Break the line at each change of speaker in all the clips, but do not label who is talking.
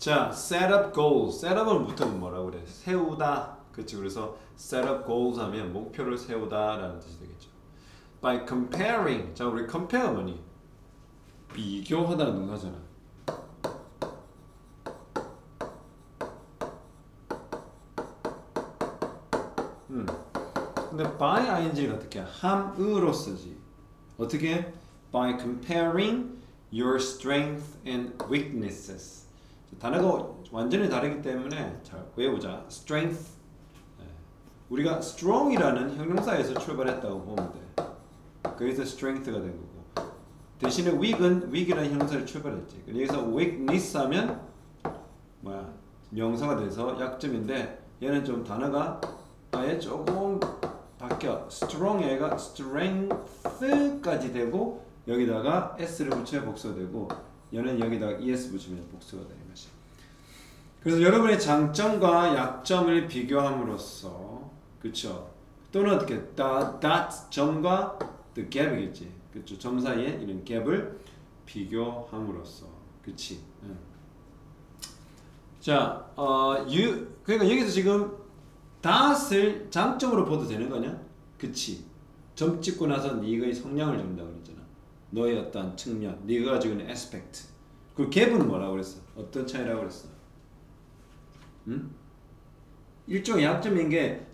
자, set up goals. set up은 보통 뭐라고 그래? 세우다. 그렇지. 그래서 set up goals 하면 목표를 세우다라는 뜻이 되겠죠. By comparing. 자, 우리 compare 뭐니? 비교하다는 동사잖아. 근데 by ing를 어떻게 함으로 쓰지? 어떻게? By comparing your strength and weaknesses. 단어가 완전히 다르기 때문에 잘 외우자. strength. 우리가 strong이라는 형용사에서 출발했다고 보면 돼. 거기서 strength가 된 거고. 대신에 weak이라는 형용사를 출발했지. 여기서 weakness 하면 뭐야? 명사가 돼서 약점인데 얘는 좀 단어가 아예 조금 바뀌어. strong 애가 strength까지 되고 여기다가 s를 붙여야 복수가 되고 얘는 여기다가 es 붙이면 복수가 되는 것이. 그래서 여러분의 장점과 약점을 비교함으로써, 그렇죠? 또는 어떻게 that 점과 the gap이겠지, 그렇죠? 점 사이에 이런 갭을 비교함으로써, 그렇지? 자, 그러니까 여기서 지금 that을 장점으로 봐도 되는 거냐? 그치? 점 찍고 나서 네가의 성량을 준다고 그랬잖아. 너의 어떤 측면, 네가 가지고 있는 aspect. 그 갭은 뭐라고 그랬어? 어떤 차이라고 그랬어? 응? 일종의 약점인 게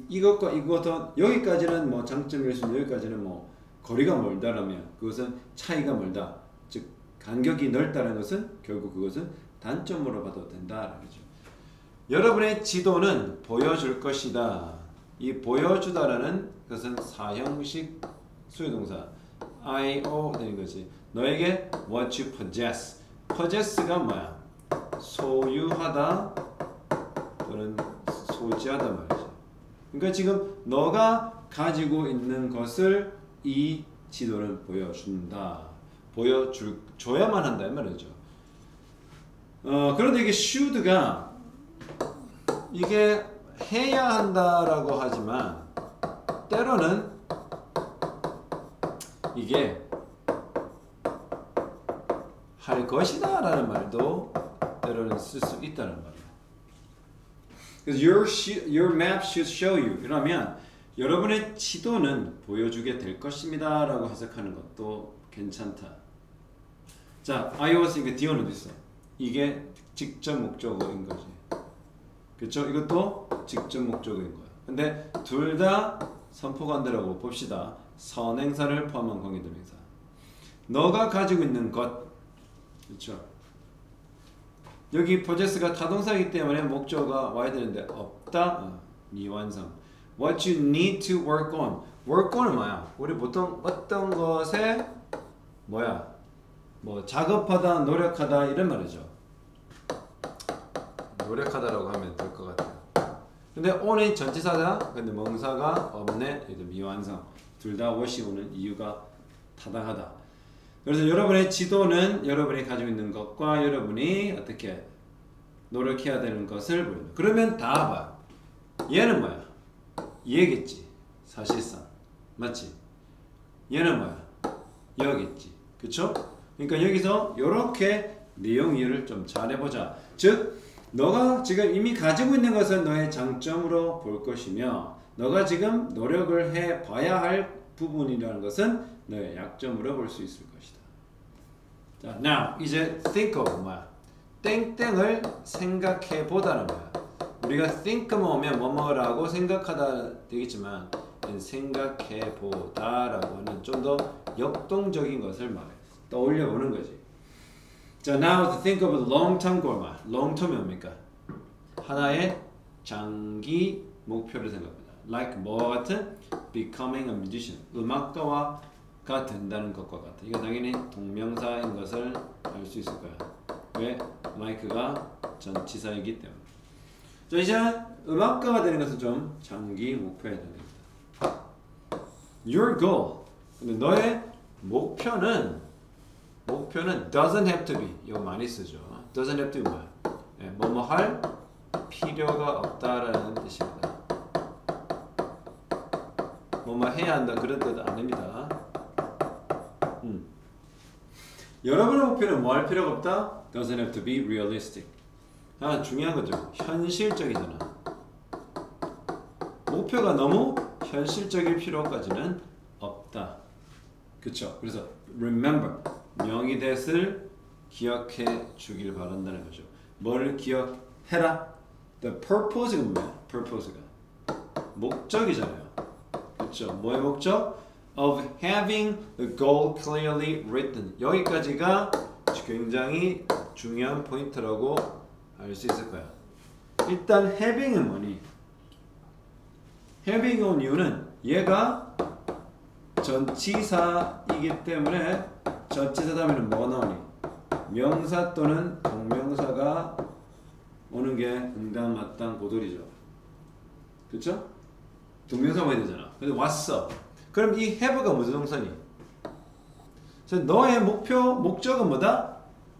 이것과 이것은 여기까지는 뭐 장점일 수 있는데 여기까지는 뭐 거리가 멀다라면 그것은 차이가 멀다. 즉 간격이 넓다는 것은 결국 그것은 단점으로 봐도 된다라는 거죠. 여러분의 지도는 보여줄 것이다. 이 보여주다라는 것은 사형식 수요동사 IO 되는 거지. 너에게 what you possess. possess가 뭐야? 소유하다 또는 소지하다 말이지. 그러니까 지금 너가 가지고 있는 것을 이 지도는 보여준다. 보여줘야만 한다 이 말이죠. 그런데 이게 should가 이게 해야 한다라고 하지만 때로는 이게 할 것이다 라는 말도 때로는 쓸 수 있다는 말이야. 그래서 your map should show you 이러면 여러분의 지도는 보여주게 될 것입니다 라고 해석하는 것도 괜찮다. 자, I was으니까 D어는 어디 있어? 이게 직접 목적어인 거지. 그렇죠? 이것도 직접 목적어인 거야. 근데 둘 다 선포관대라고 봅시다. 선행사를 포함한 관계대명사. 너가 가지고 있는 것, 그렇죠? 여기 possess가 타동사이기 때문에 목적어가 와야 되는데 없다. 미완성. What you need to work on. work on은 뭐야? 우리 보통 어떤 것에 뭐야? 뭐 작업하다, 노력하다 이런 말이죠. 노력하다라고 하면 될 것 같아요. 근데 on은 전치사다. 근데 명사가 없네. 미완성. 둘 다 what이 오는 이유가 타당하다. 그래서 여러분의 지도는 여러분이 가지고 있는 것과 여러분이 어떻게 노력해야 되는 것을 보여요. 그러면 다 봐. 얘는 뭐야? 얘겠지. 사실상. 맞지? 얘는 뭐야? 여겠지. 그쵸? 그러니까 여기서 이렇게 내용 이해를 좀 잘 해보자. 즉 너가 지금 이미 가지고 있는 것을 너의 장점으로 볼 것이며 너가 지금 노력을 해봐야 할 부분이라는 것은 너의 약점으로 볼 수 있을 것이다. 자, now 이제 think of 뭐야? 땡땡을 생각해 보다는 거야. 우리가 think만 오면 뭐뭐라고 생각하다 되겠지만 생각해 보다라고 하는 좀 더 역동적인 것을 말해. 떠올려 보는 거지. 자, now to think of a long-term goal. long term이 뭡니까? 하나의 장기 목표를 생각합니다. like 뭐와 같은? becoming a musician. 음악가가 된다는 것과 같아. 이거 당연히 동명사인 것을 알 수 있을 거야. 왜? 마이크가 전치사이기 때문에. 자, 이제 음악가가 되는 것은 좀 장기 목표에 됩니다. Your goal. 근데 너의 목표는 doesn't have to be. 이거 많이 쓰죠. doesn't have to be 뭐야? 뭐뭐 할 필요가 없다라는 뜻입니다. 뭐뭐 해야 한다 그런 뜻 아닙니다. 여러분의 목표는 뭐 할 필요가 없다? Doesn't have to be realistic. 중요한 거죠. 현실적이잖아. 목표가 너무 현실적일 필요까지는 없다. 그쵸? 그래서 remember, 명의댓을 기억해 주길 바란다는 거죠. 뭘 기억해라? The purpose가 뭐야? purpose가 목적이잖아요. 그쵸? 뭐의 목적? Of having the goal clearly written. 여기까지가 굉장히 중요한 포인트라고 알 수 있을 거야. 일단 having은 뭐니? having 온 이유는 얘가 전치사이기 때문에 전치사 다음에는 뭐가 나오니? 명사 또는 동명사가 오는 게 응당 마땅 고돌이죠. 그쵸? 동명사 와야 되잖아. 근데 왔어. 그럼 이 have가 무슨 동사니? 그래서 너의 목적은 뭐다?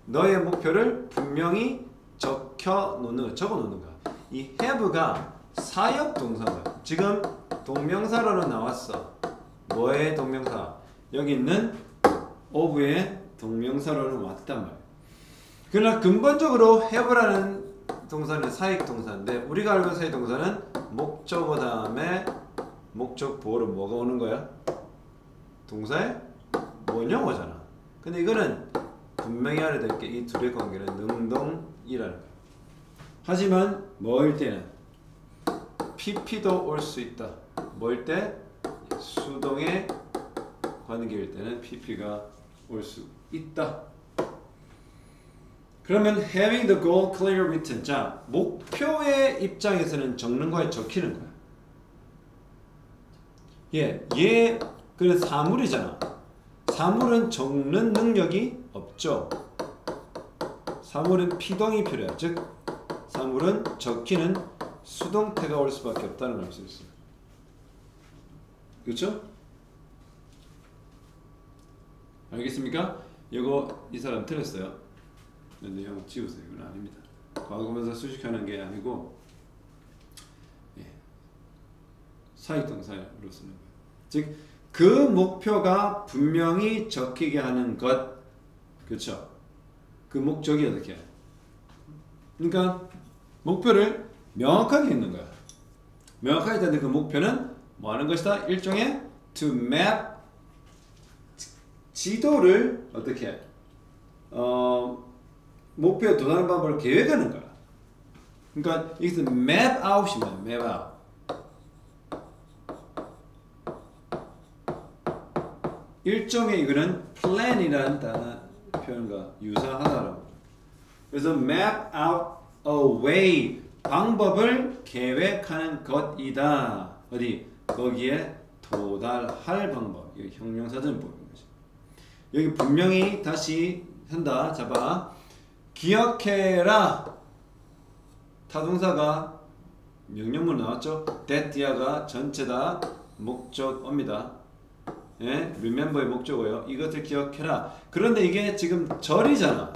너의 목표를 분명히 적어 놓는 거야. 이 have가 사역 동사가 지금 동명사로는 나왔어. 뭐의 동명사? 여기 있는 of의 동명사로는 왔단 말이야. 그러나 근본적으로 have라는 동사는 사역 동사인데 우리가 알고 있는 사역 동사는 목적어 다음에 목적 보호로 뭐가 오는 거야? 동사의 원형어잖아. 근데 이거는 분명히 알아야 될 게 이 둘의 관계는 능동이라는 거야. 하지만 뭐일 때는 PP도 올 수 있다. 뭐일 때? 수동의 관계일 때는 PP가 올 수 있다. 그러면 having the goal clear written. 자, 목표의 입장에서는 적는 거야, 적히는 거야? 얘 그래 사물이잖아. 사물은 적는 능력이 없죠. 사물은 피동이 필요해. 즉 사물은 적히는 수동태가 올 수밖에 없다는 걸 알 수 있어요. 그렇죠? 알겠습니까? 이거 이 사람 틀렸어요. 내용 지우세요. 이건 아닙니다. 과거분사 수식하는 게 아니고 사익동사로 쓰는 거예요. 즉, 그 목표가 분명히 적히게 하는 것, 그렇죠? 그 목적이 어떻게? 그러니까 목표를 명확하게 있는 거야. 명확하게 있는데 그 목표는 뭐 하는 것이다? 일종의 to map 지도를 어떻게? 목표에 도달하는 방법을 계획하는 거야. 그러니까 여기서 map out이면 map out. 일종의 이거는 plan이라는 단어 표현과 유사하다라고. 그래서 map out a way 방법을 계획하는 것이다. 어디? 거기에 도달할 방법. 이거 형용사전을 보는 거지. 여기 분명히 다시 한다. 잡아. 기억해라. 타동사가 명령문 나왔죠? that야가 전체다. 목적어입니다. 예? remember의 목적어요. 이것을 기억해라. 그런데 이게 지금 절이잖아.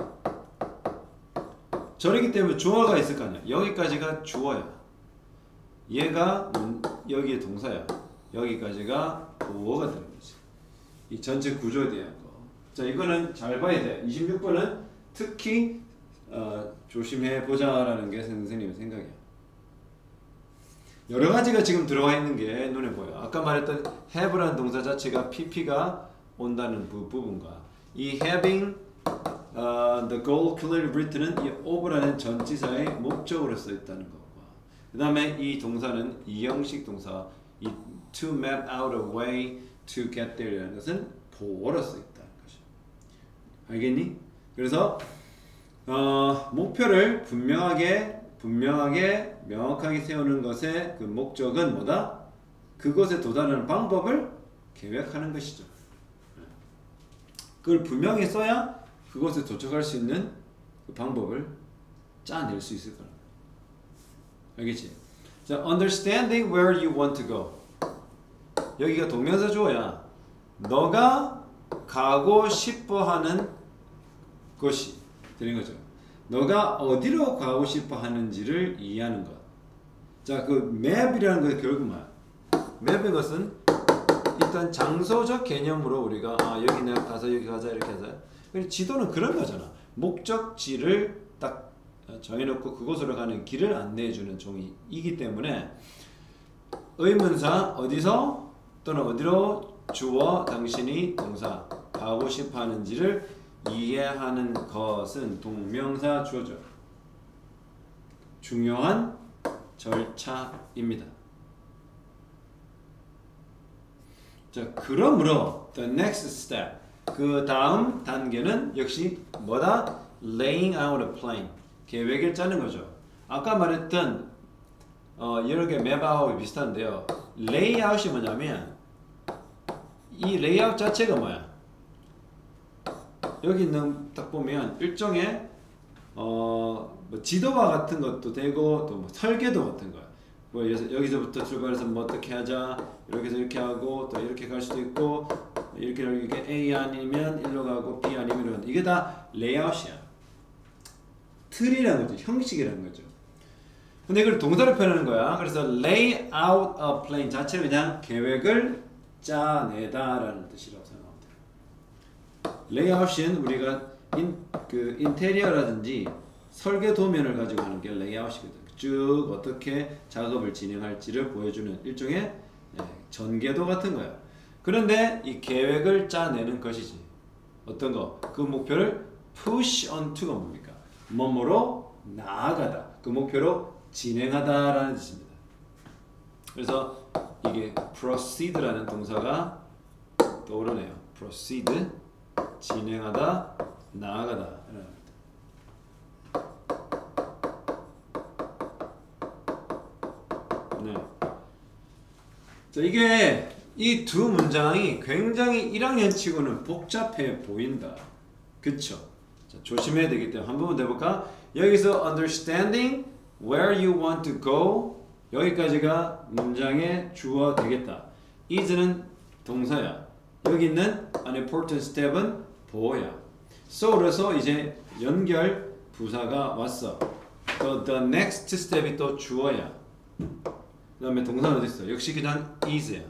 절이기 때문에 주어가 있을 거 아니야. 여기까지가 주어야. 얘가 여기에 동사야. 여기까지가 보어가 되는 거지. 이 전체 구조에 대한 거. 자, 이거는 잘 봐야 돼. 26번은 특히 조심해 보자라는 게 선생님의 생각이야. 여러 가지가 지금 들어가 있는 게 눈에 보여. 아까 말했던 have라는 동사 자체가 pp가 온다는 부분과 이 having the goal clearly written은 이 of라는 전치사의 목적으로 써 있다는 것과 그 다음에 이 동사는 이형식 동사 이 to map out a way to get there라는 것은 보어로 써 있다는 거죠. 알겠니? 그래서 목표를 분명하게 명확하게 세우는 것의 그 목적은 뭐다? 그것에 도달하는 방법을 계획하는 것이죠. 그걸 분명히 써야 그것에 도착할 수 있는 그 방법을 짜낼 수 있을 거라. 알겠지? 자, understanding where you want to go. 여기가 동명사 주어야. 너가 가고 싶어하는 곳이 되는 거죠. 너가 어디로 가고 싶어 하는지를 이해하는 것. 자, 그 map이라는 것이 결국 뭐야? map의 것은 일단 장소적 개념으로 우리가 여기 내가 가서 여기 가자 이렇게 하자. 지도는 그런 거잖아. 목적지를 딱 정해놓고 그곳으로 가는 길을 안내해주는 종이기 때문에 의문사 어디서 또는 어디로 주어 당신이 동사 가고 싶어 하는지를 이해하는 것은 동명사 주어죠. 중요한 절차입니다. 자, 그러므로 the next step 그 다음 단계는 역시 뭐다? laying out a plan 계획을 짜는 거죠. 아까 말했던 여러 개 맵아웃이 비슷한데요. 레이아웃이 뭐냐면 이 레이아웃 자체가 뭐야? 여기 있는 딱 보면 일종의 뭐 지도와 같은 것도 되고 또 뭐 설계도 같은 거야. 뭐 여기서부터 출발해서 뭐 어떻게 하자 이렇게 해서 이렇게 하고 또 이렇게 갈 수도 있고 이렇게 A 아니면 일로 가고 B 아니면 이런 이게 다 레이아웃이야. 틀이라는 거죠. 형식이라는 거죠. 근데 이걸 동사로 표현하는 거야. 그래서 lay out a plan 자체는 그냥 계획을 짜내다라는 뜻이라고 생각하면 돼요. layout은 우리가 인테리어라든지 설계 도면을 가지고 하는 게 layout이거든. 쭉 어떻게 작업을 진행할지를 보여주는 일종의 전개도 같은 거야. 그런데 이 계획을 짜내는 것이지. 어떤 거? 그 목표를 push on to가 뭡니까? 뭐뭐로 나아가다. 그 목표로 진행하다라는 뜻입니다. 그래서 이게 proceed라는 동사가 떠오르네요. proceed 진행하다, 나아가다. 네. 자, 이게 이 두 문장이 굉장히 1학년치고는 복잡해 보인다. 그쵸? 자, 조심해야 되기 때문에 한 번만 더 해볼까? 여기서 understanding where you want to go 여기까지가 문장의 주어 되겠다. is는 동사야. 여기 있는 an important step은 보어야. so로서 이제 연결 부사가 왔어. 또 the next step이 또 주어야. 그 다음에 동사는 어디 있어? 역시 그냥 is야.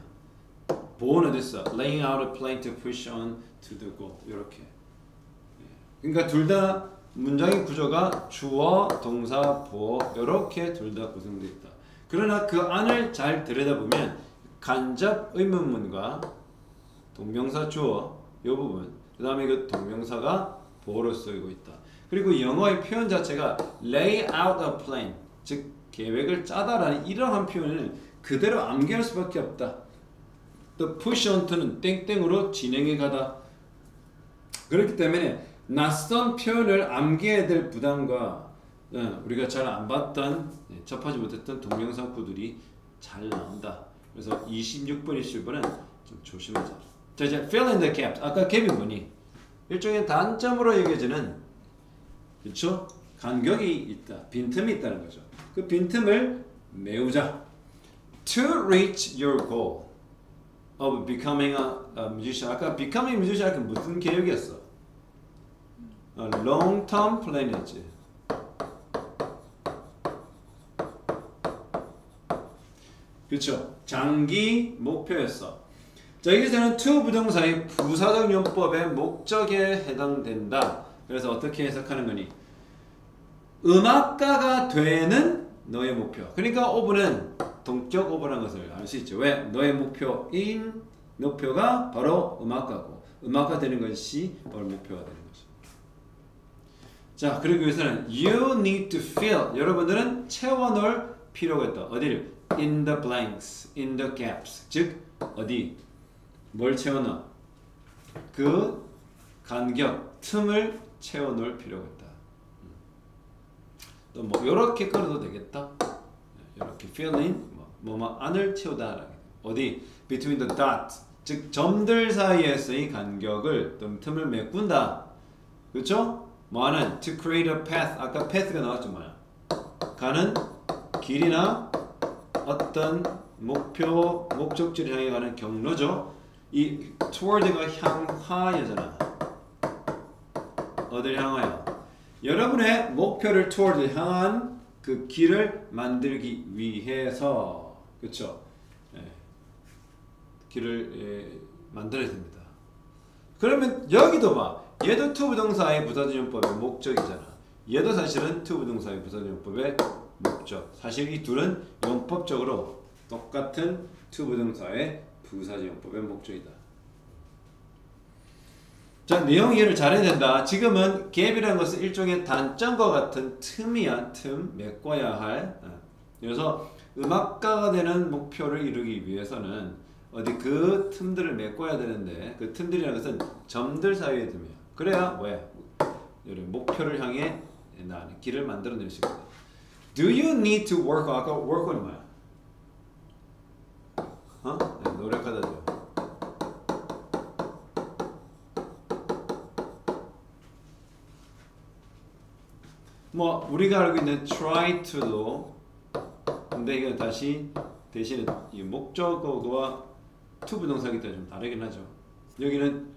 보어는 어디 있어? laying out a plan to push on to the goal. 이렇게. 그러니까 둘 다 문장의 구조가 주어, 동사, 보어 이렇게 둘 다 구성되어 있다. 그러나 그 안을 잘 들여다보면 간접 의문문과 동명사 주어 이 부분 그 다음에 그 동명사가 보어로 쓰이고 있다. 그리고 영어의 표현 자체가 lay out a plan 즉 계획을 짜다라는 이러한 표현을 그대로 암기할 수밖에 없다. 또 push on to는 땡땡으로 진행해 가다. 그렇기 때문에 낯선 표현을 암기해야 될 부담과 우리가 잘 안 봤던 접하지 못했던 동명사구들이 잘 나온다. 그래서 26번, 27번은 좀 조심하자. 자, 이제 fill in the gaps. 아까 갭이 뭐니? 일종의 단점으로 여겨지는 그렇죠? 간격이 있다. 빈틈이 있다는 거죠. 그 빈틈을 메우자. To reach your goal of becoming a musician. 아까 becoming musician 무슨 계획이었어? long term plan이었지. 그렇죠. 장기 목표였어. 자, 여기서는 to 부동사의 부사적 용법의 목적에 해당된다. 그래서 어떻게 해석하는 거니? 음악가가 되는 너의 목표. 그러니까 오브는 동격 오브라는 것을 알 수 있죠. 왜? 너의 목표가 바로 음악가고 음악가 되는 것이 바로 목표가 되는 거죠. 자, 그리고 여기서는 you need to fill. 여러분들은 채워넣을 필요가 있다. 어디를? in the blanks, in the gaps. 즉 어디? 뭘 채워넣어? 그 간격, 틈을 채워넣을 필요가 있다. 또 뭐 이렇게 끌어도 되겠다. 이렇게 fill in, 뭐뭐 안을 채우다. 어디? between the dots. 즉 점들 사이에서의 간격을 또 틈을 메꾼다. 그렇죠? 뭐하는? to create a path. 아까 path가 나왔죠. 뭐야? 가는 길이나 어떤 목적지를 향해 가는 경로죠. 이 toward가 향하여잖아. 어딜 향하여? 여러분의 목표를 toward 향한 그 길을 만들기 위해서 그렇죠? 길을 만들어야 됩니다. 그러면 여기도 봐. 얘도 to 부동사의 부사적 용법의 목적이잖아. 얘도 사실은 to 부동사의 부사적용법의 목적. 사실 이 둘은 용법적으로 똑같은 to 부동사의 부사적용법의 목적이다. 자, 내용 이해를 잘해야 된다. 지금은 갭이라는 것은 일종의 단점과 같은 틈이야. 틈, 메꿔야 할. 그래서 음악가가 되는 목표를 이루기 위해서는 어디 그 틈들을 메꿔야 되는데 그 틈들이라는 것은 점들 사이의 틈이야. 그래야 왜? 목표를 향해 나는 길을 만들어낼 수 있거든. Do you need to work? 아까 work은 뭐야? 네, 노력하다죠. 뭐 우리가 알고 있는 try to도 근데 이거 다시 대신에 이 목적어와 to 부동사기 때문에 좀 다르긴 하죠. 여기는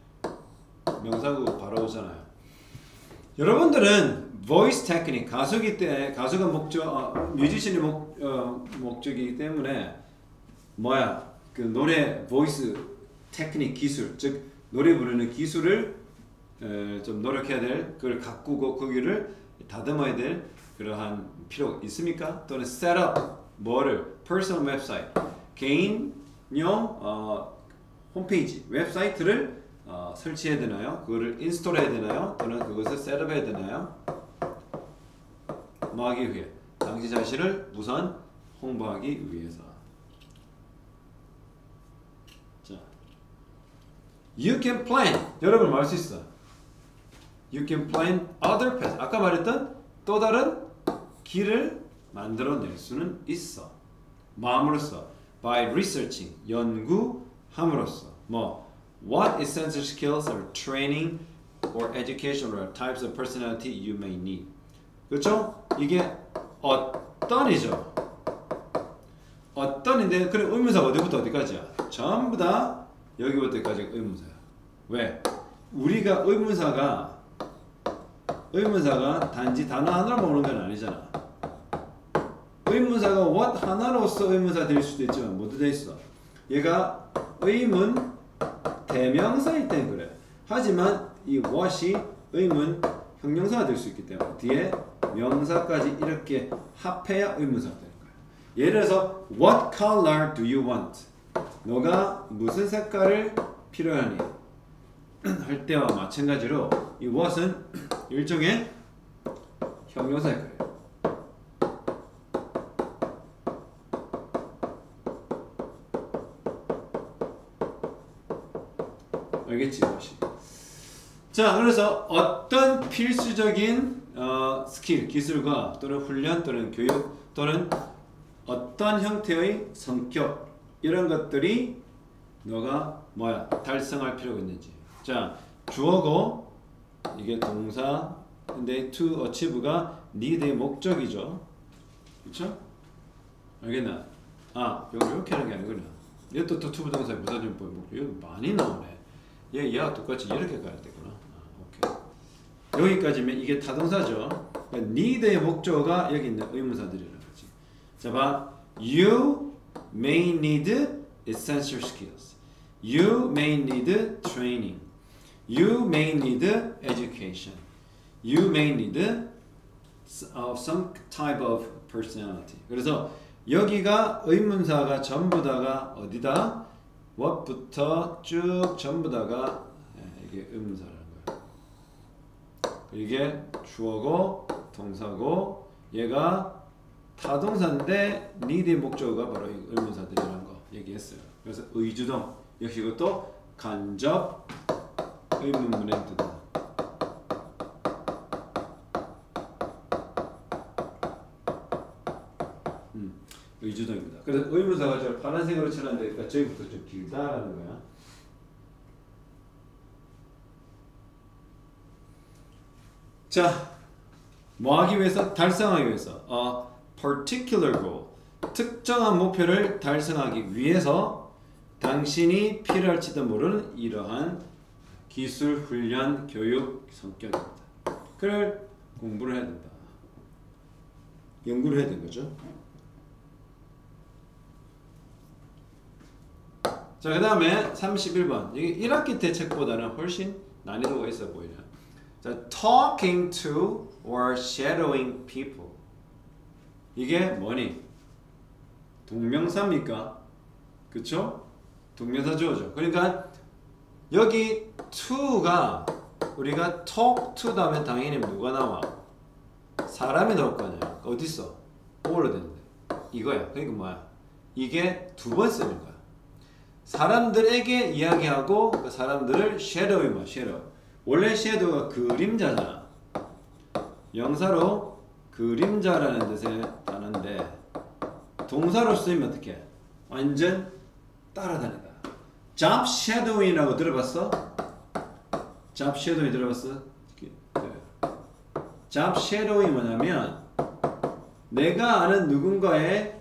명사구 바로 오잖아요. 여러분들은 voice technique 가수기 때문에 가수가 뮤지션이 목적이기 때문에 뭐야 그 노래 voice technique 기술 즉 노래 부르는 기술을 좀 노력해야 될 그걸 가꾸고 거기를 다듬어야 될 그러한 필요가 있습니까? 또는 셋업 뭐를 personal 웹사이트 개인용 홈페이지 웹사이트를 설치해야 되나요? 그거를 인스톨해야 되나요? 또는 그것을 셋업해야 되나요? 뭐 하기 위해? 당시 자신을 우선 홍보하기 위해서. 자, you can plan. 여러분 말 수 있어. You can plan other paths. 아까 말했던 또 다른 길을 만들어낼 수는 있어. 마음으로써 by researching 연구함으로써 뭐 what essential skills or training or educational types of personality you may need. 그렇죠? 이게 어떤이죠. 어떤인데 그래 의문사가 어디부터 어디까지야? 전부 다 여기부터 여기까지가 의문사야. 왜? 우리가 의문사가 단지 단어 하나로 오는 건 아니잖아. 의문사가 what 하나로서 의문사 될 수도 있지만 모두 돼 있어. 얘가 의문 대명사일 땐 그래. 하지만 이 what이 의문 형용사가 될 수 있기 때문에 뒤에 명사까지 이렇게 합해야 의문사가 되는 거야. 예를 들어서 what color do you want? 너가 무슨 색깔을 필요하니? 할 때와 마찬가지로 이 what은 일종의 형용사일 거예요. 알겠지? what이. 자, 그래서 어떤 필수적인 스킬, 기술과 또는 훈련 또는 교육 또는 어떤 형태의 성격 이런 것들이 너가 뭐야 달성할 필요가 있는지. 자, 주어고 이게 동사 근데 to achieve가 need의 목적이죠. 그렇죠? 알겠나? 아, 이렇게 하는 게 아니구나. 이것도 to 부동사의 부사적용법 목적. 이거 많이 나오네. 얘와 똑같이 이렇게 가야 되구나. 오케이. 여기까지면 이게 타동사죠. 그러니까 need의 목적어가 여기 있는 의문사들이라는 거지. 자, 봐. You may need essential skills. You may need training. You may need education. You may need some type of personality. 그래서 여기가 의문사가 전부 다가 어디다? what부터 쭉 전부 다가 이게 의문사라는 거야. 이게 주어고 동사고 얘가 타동사인데 need의 목적어가 바로 의문사들이라는 거 얘기했어요. 그래서 의주동 역시 이것도 간접 의문문의 뜻이다. 의주동입니다. 그래서 의문사가 저 파란색으로 칠하는데 그러니까 저기부터 좀 길다라는 거야. 자, 뭐 하기 위해서? 달성하기 위해서. particular goal. 특정한 목표를 달성하기 위해서 당신이 필요할지도 모르는 이러한 기술, 훈련, 교육 성격입니다. 그걸 공부를 해야 된다. 연구를 해야 되는 거죠. 자, 그 다음에 31번. 이게 1학기 때 책보다는 훨씬 난이도가 있어 보이네. 자, talking to or shadowing people. 이게 뭐니? 동명사입니까? 그쵸? 동명사 주어죠. 그러니까 여기 to가 우리가 talk to 다음에 당연히 누가 나와? 사람이 나올 거 아니야. 어딨어? 뭐로 되는데? 이거야. 그러니까 뭐야? 이게 두 번 쓰는 거야. 사람들에게 이야기하고 그 사람들을 shadow이 뭐야? shadow. 원래 shadow가 그림자잖아. 영사로 그림자라는 뜻의 단어인데 동사로 쓰이면 어떻게? 완전 따라다니다. job shadowing이라고 들어봤어? job shadowing 들어봤어? job shadowing 뭐냐면 내가 아는 누군가의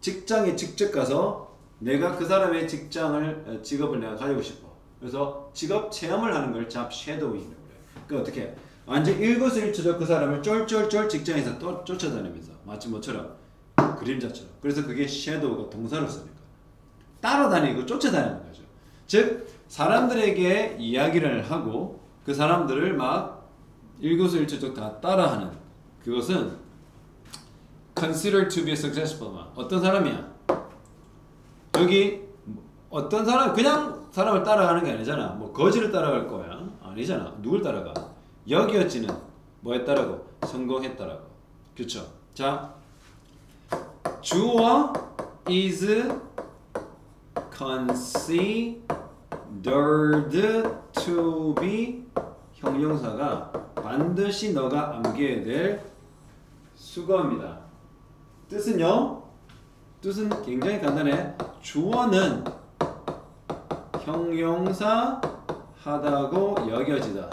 직장에 직접 가서 내가 그 사람의 직업을 내가 가지고 싶어. 그래서 직업 체험을 하는 걸 job shadowing이라고 그래. 그러니까 어떻게 해? 완전 일거수일투족 그 사람을 쫄쫄쫄 직장에서 또 쫓아다니면서 마치 뭐처럼 그림자처럼. 그래서 그게 shadow가 동사로 쓰는 거야. 따라다니고 쫓아다니는 거죠. 즉 사람들에게 이야기를 하고 그 사람들을 막 일거수일투족 다 따라하는 그것은 considered to be successful. 어떤 사람이야? 여기 어떤 사람 그냥 사람을 따라가는 게 아니잖아. 뭐 거지를 따라갈 거야? 아니잖아. 누굴 따라가? 여기어지는 뭐에 따라고? 성공했다라고. 그쵸? 자, 주어 is considered to be 형용사가 반드시 너가 암기해야 될 수거입니다. 뜻은요? 뜻은 굉장히 간단해. 주어는 형용사 하다고 여겨지다.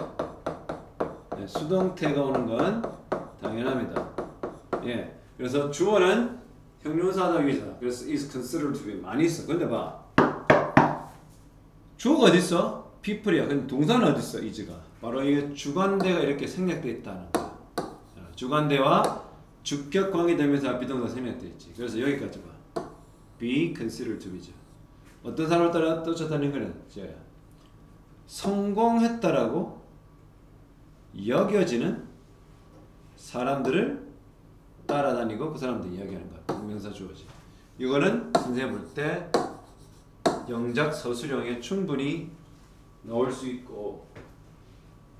네, 수동태가 오는 건 당연합니다. 예, 그래서 주어는 형용사 하다고 여겨지다. 그래서 is considered to be 많이 있어. 근데 봐, 주어가 어디 있어? people이야. 근데 동사는 어디 있어? is가. 바로 이게 주관대가 이렇게 생략되어 있다는 거야. 주관대와 주격 관계대명사 비동사 생략되어 있지. 그래서 여기까지 봐. be considered to be죠. 어떤 사람을 따라 쫓아다니는 거는 이제 성공했다라고 여겨지는 사람들을 따라다니고 그 사람들 이야기하는 거야. 동명사 주어지. 이거는 선생님 볼 때 영작 서술형에 충분히 나올 수 있고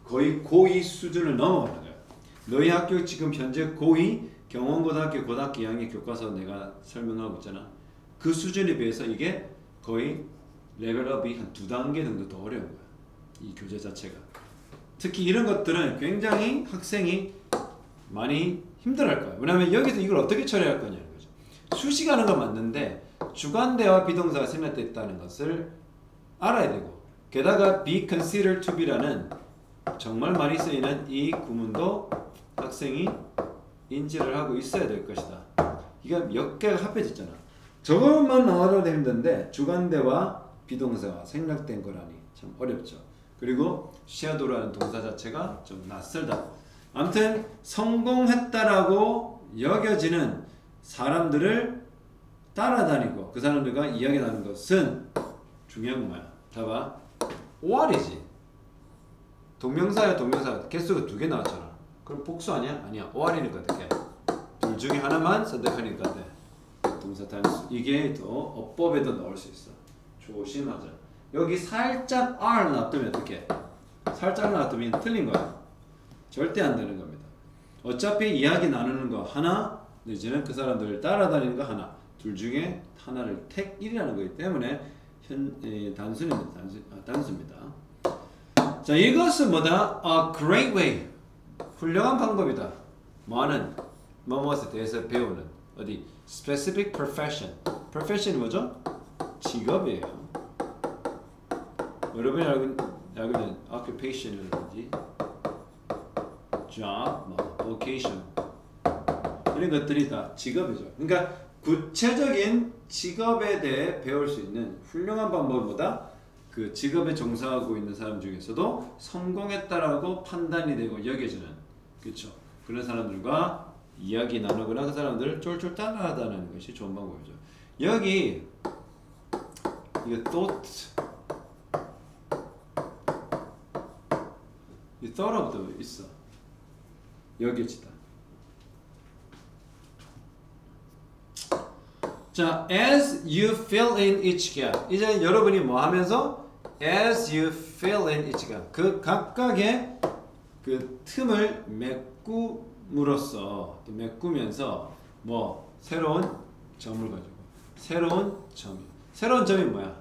거의 고2 수준을 넘어가는 거야. 너희 학교 지금 현재 고2 경원고등학교 고등학교 2학년 교과서 내가 설명하고 있잖아. 그 수준에 비해서 이게 거의 레벨업이 한 2단계 정도 더 어려운 거야. 이 교재 자체가. 특히 이런 것들은 굉장히 학생이 많이 힘들어할 거야. 왜냐하면 여기서 이걸 어떻게 처리할 거냐는 거죠. 수식하는 건 맞는데 주관대와 비동사가 생략되어 있다는 것을 알아야 되고 게다가 be considered to be라는 정말 많이 쓰이는 이 구문도 학생이 인지를 하고 있어야 될 것이다. 이게 몇 개가 합해졌잖아. 저것만 나와도 힘든데 주관대와 비동사가 생략된 거라니 참 어렵죠. 그리고 shadow라는 동사 자체가 좀 낯설다. 아무튼 성공했다라고 여겨지는 사람들을 따라다니고 그 사람들과 이야기 나누는 것은 중요한 거 뭐야? 봐봐. OR이지. 동명사야 동명사 개수가 2개 나왔잖아. 그럼 복수 아니야? 아니야. OR이니까 어떻게? 둘 중에 하나만 선택하니까 돼. 동사 단수. 이게 또 어법에도 나올 수 있어. 조심하자. 여기 살짝 R 놔두면 어떻게? 살짝 놔두면 틀린 거야. 절대 안 되는 겁니다. 어차피 이야기 나누는 거 하나, 내지는 그 사람들을 따라다니는 거 하나. 둘 중에 하나를 택1이라는 거기 때문에 단수입니다. 단수입니다. 자, 이것은 뭐다? A great way. 훌륭한 방법이다. 뭐하는? 뭐뭐에 대해서 배우는. 어디? Specific profession. profession이 뭐죠? 직업이에요. 여러분이 알고 있는 occupation이라든지 job, vocation 이런 것들이 다 직업이죠. 그러니까 구체적인 직업에 대해 배울 수 있는 훌륭한 방법보다 그 직업에 종사하고 있는 사람 중에서도 성공했다라고 판단이 되고 여겨지는 그렇죠. 그런 사람들과 이야기 나누거나 그 사람들을 쫄쫄 따라하다는 것이 좋은 방법이죠. 여기 이거 thought 이 thorough도 있어. 여겨지다. 자, as you fill in each gap. 이제 여러분이 뭐 하면서 as you fill in each gap. 그 각각의 그 틈을 메꾸므로써 또 메꾸면서 뭐 새로운 점을 가지고 새로운 점이 뭐야?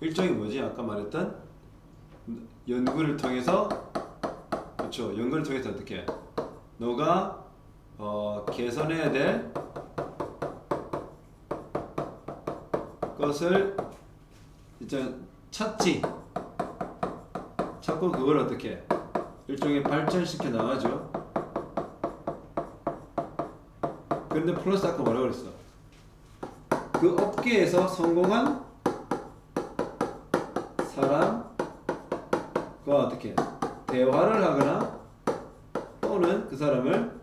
일종의 뭐지? 아까 말했던 연구를 통해서 그렇죠. 연구를 통해서 어떻게 너가 개선해야 될 것을 이제 찾고 그걸 어떻게 일종의 발전시켜 나가죠. 그런데 플러스 아까 뭐라고 그랬어? 그 업계에서 성공한 사람과 어떻게 대화를 하거나 또는 그 사람을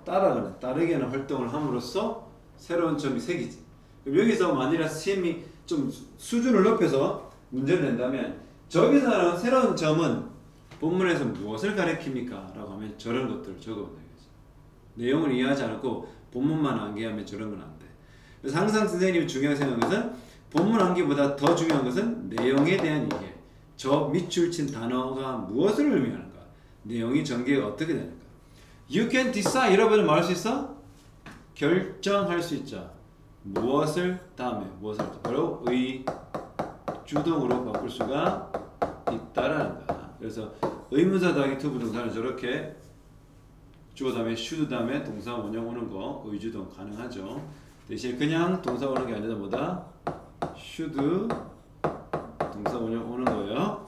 따라가는 따르게 하는 활동을 함으로써 새로운 점이 생기지. 여기서 만일에 시험이 좀 수준을 높여서 문제를 낸다면 저기서 나오는 새로운 점은 본문에서 무엇을 가리킵니까? 라고 하면 저런 것들을 적어본다 이거지. 내용을 이해하지 않고 본문만 암기하면 저런 건 안 돼. 그래서 항상 선생님이 중요하게 생각하는 것은 본문 암기보다 더 중요한 것은 내용에 대한 이해. 저 밑줄 친 단어가 무엇을 의미하는가? 내용이 전개가 어떻게 되는가? You can decide. 여러분은 말할 수 있어? 결정할 수 있죠. 무엇을 다음에 무엇을 바로 주동으로 바꿀 수가 있다라는 거야. 그래서 의문사 더하기 to 부동사는 저렇게 주어 다음에 should 다음에 동사 원형 오는 거 의주동 가능하죠. 대신 그냥 동사 오는 게 아니라 뭐다? should 동사 원형 오는 거예요.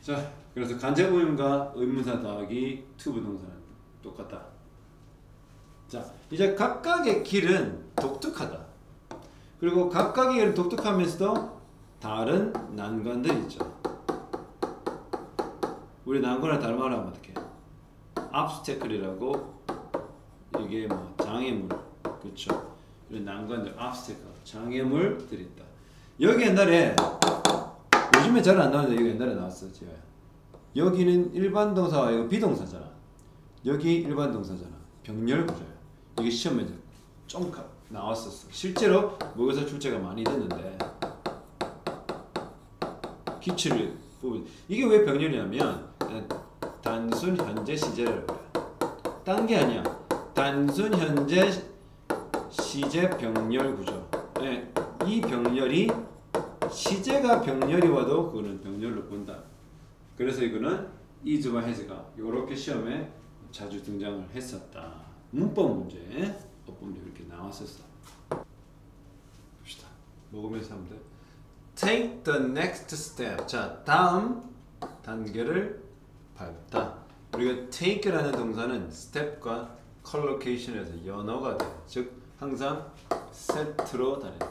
자, 그래서 간접의문과 의문사 더하기 to 부동사는 똑같다. 자, 이제 각각의 길은 독특하다. 그리고 각각의 길은 독특하면서도 다른 난관들이 있죠. 우리 난관을 다른 말로 하면 어떻게? obstacle이라고 이게 뭐 장애물, 그렇죠? 이런 난관들, obstacle, 장애물들이 있다. 여기 옛날에 요즘에 잘 안 나오는데 여기 옛날에 나왔어, 제가. 여기는 일반 동사와 이거 비동사잖아. 여기 일반 동사잖아. 병렬 구조야. 이게 시험에 좀 나왔었어. 실제로 모의고사 출제가 많이 됐는데 기출을 보면 이게 왜 병렬이냐면 단순 현재 시제라고 그래. 딴 게 아니야. 단순 현재 시제 병렬 구조. 네, 이 병렬이 시제가 병렬이 와도 그거는 병렬로 본다. 그래서 이거는 is와 has가 이렇게 시험에 자주 등장을 했었다. 문법 문제, 어법문제 이렇게 나왔었어. 봅시다. 먹으면서 하면 돼. Take the next step. 자, 다음 단계를 밟다. 우리가 take라는 동사는 step과 collocation에서 연어가 돼. 즉 항상 set로 다닌다.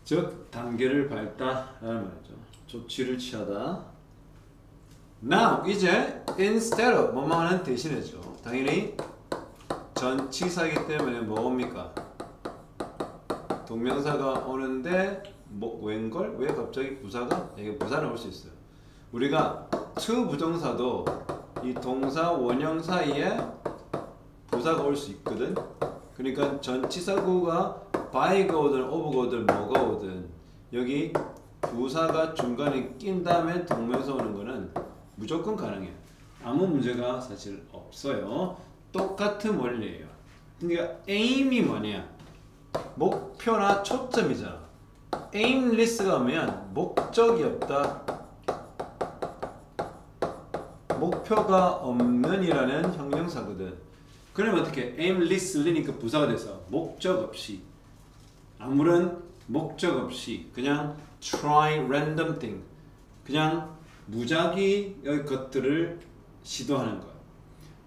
즉 단계를 밟다라는 말이죠. 조치를 취하다. Now 이제 instead of 뭐뭐하는 대신해죠. 당연히 전치사이기 때문에 뭐입니까? 동명사가 오는데 뭐 웬걸? 왜 갑자기 부사가? 이게 부사는 올 수 있어요. 우리가 to 부정사도 이 동사 원형 사이에 부사가 올 수 있거든. 그러니까 전치사구가 by가 오든 over가 오든 뭐가 오든 여기 부사가 중간에 낀 다음에 동명사 오는 거는 무조건 가능해요. 아무 문제가 사실 없어요. 똑같은 원리예요. 그러니까 aim이 뭐냐? 목표나 초점이잖아. aimless가 오면 목적이 없다. 목표가 없는 이라는 형용사거든. 그러면 어떻게? aimlessly니까 부사가 돼서 목적 없이 아무런 목적 없이 그냥 try random thing 그냥 무작위의 것들을 시도하는 거야.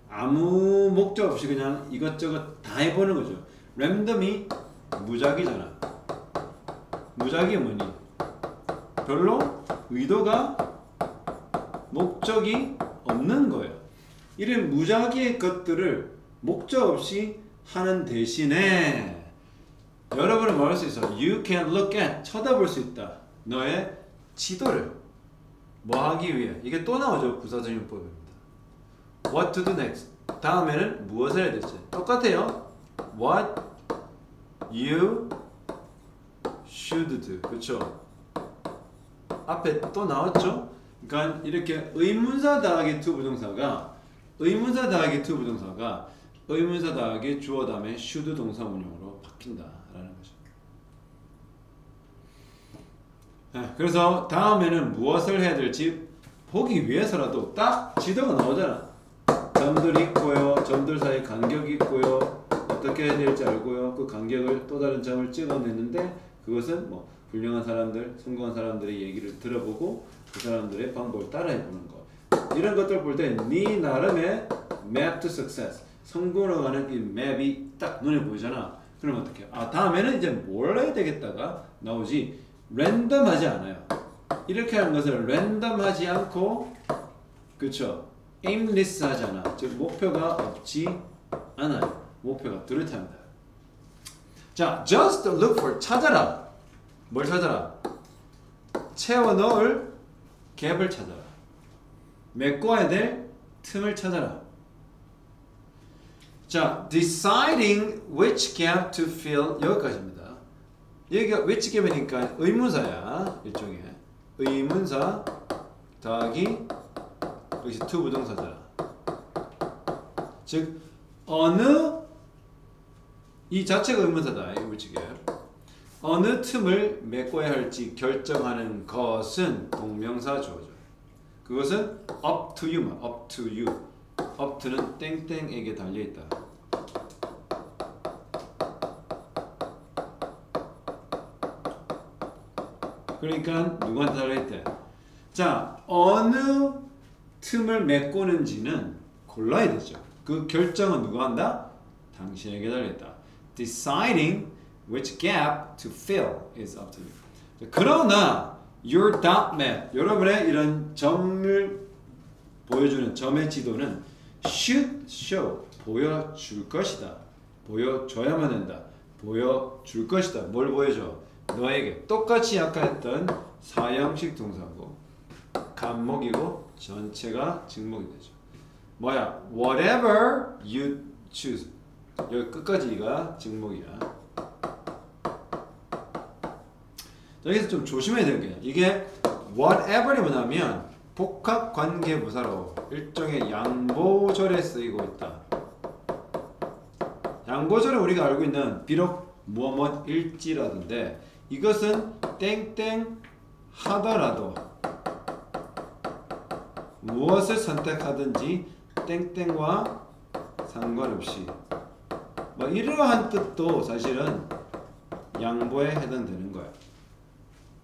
아무 목적 없이 그냥 이것저것 다 해보는 거죠. 랜덤이 무작위잖아. 무작위 뭐니? 별로 의도가 목적이 없는 거예요. 이런 무작위의 것들을 목적 없이 하는 대신에 여러분은 뭐 할 수 있어? You can look at 쳐다볼 수 있다. 너의 지도를 뭐 하기 위해 이게 또 나오죠. 부사적용법입니다. What to do next. 다음에는 무엇을 해야 될지 똑같아요. What you should do. 그렇죠? 앞에 또 나왔죠? 그러니까 이렇게 의문사 더하기 to 부동사가 의문사 더하기 to 부동사가 의문사 더하기 주어 다음에 should 동사 원형으로 바뀐다라는 거죠. 네, 그래서 다음에는 무엇을 해야 될지 보기 위해서라도 딱 지도가 나오잖아. 점들이 있고요. 점들 사이 간격이 있고요. 어떻게 해야 될지 알고요. 그 간격을 또 다른 점을 찍어내는데 그것은 뭐 훌륭한 사람들, 성공한 사람들의 얘기를 들어보고 그 사람들의 방법을 따라해보는 것. 이런 것들 볼 때 네 나름의 map to success, 성공으로 가는 이 맵이 딱 눈에 보이잖아. 그럼 어떻게? 아 다음에는 이제 뭘 해야 되겠다가 나오지. 랜덤하지 않아요. 이렇게 하는 것을 랜덤하지 않고, 그렇죠? aimless 하잖아. 즉 목표가 없지 않아요. 목표가 뚜렷합니다. 자, just look for 찾아라. 뭘 찾아라? 채워 넣을 갭을 찾아라. 메꿔야 될 틈을 찾아라. 자, deciding which gap to fill 여기까지입니다. 여기가 which gap이니까 의문사야. 일종의 의문사 더하기 여기서 to 부동사잖아. 즉 어느 이 자체가 의문사다. 이 which gap. 어느 틈을 메꿔야 할지 결정하는 것은 동명사 주어죠. 그것은 up to you만, up to you. up to는 땡땡에게 달려있다. 그러니까 누구한테 달려있대? 자, 어느 틈을 메꾸는지는 골라야 되죠. 그 결정은 누가 한다? 당신에게 달려있다. Deciding which gap to fill is up to you. 그러나 your dot map, 여러분의 이런 점을 보여주는 점의 지도는 should show, 보여줄 것이다. 보여줘야만 된다. 보여줄 것이다. 뭘 보여줘? 너에게 똑같이 아까 했던 사형식 동사고 간목이고 전체가 직목이 되죠. 뭐야? Whatever you choose. 여기 끝까지가 직목이야. 여기서 좀 조심해야 되는 게 이게 whatever이 뭐냐면 복합관계부사로 일종의 양보절에 쓰이고 있다. 양보절은 우리가 알고 있는 비록 무엇일지라던데 이것은 땡땡 하더라도 무엇을 선택하든지 땡땡과 상관없이 뭐 이러한 뜻도 사실은 양보에 해당되는 거야.